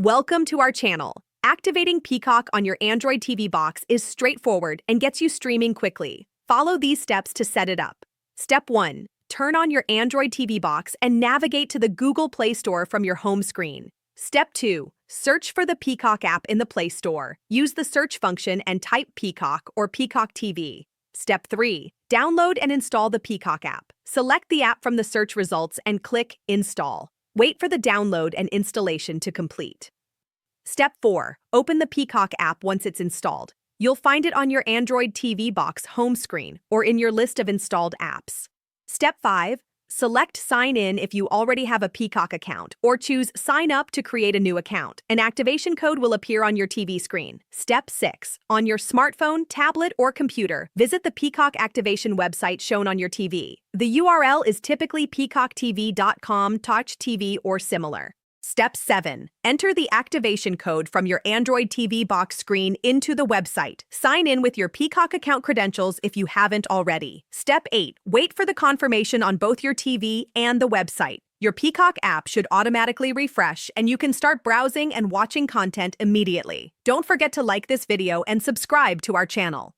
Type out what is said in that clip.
Welcome to our channel. Activating Peacock on your Android TV box is straightforward and gets you streaming quickly. Follow these steps to set it up. Step 1. Turn on your Android TV box and navigate to the Google Play Store from your home screen. Step 2. Search for the Peacock app in the Play Store. Use the search function and type Peacock or Peacock TV. Step 3. Download and install the Peacock app. Select the app from the search results and click Install. Wait for the download and installation to complete. Step 4. Open the Peacock app once it's installed. You'll find it on your Android TV box home screen or in your list of installed apps. Step 5. Select Sign In if you already have a Peacock account, or choose Sign Up to create a new account. An activation code will appear on your TV screen. Step 6. On your smartphone, tablet, or computer, visit the Peacock activation website shown on your TV. The URL is typically peacocktv.com, Touch TV, or similar. Step 7. Enter the activation code from your Android TV box screen into the website. Sign in with your Peacock account credentials if you haven't already. Step 8. Wait for the confirmation on both your TV and the website. Your Peacock app should automatically refresh, and you can start browsing and watching content immediately. Don't forget to like this video and subscribe to our channel.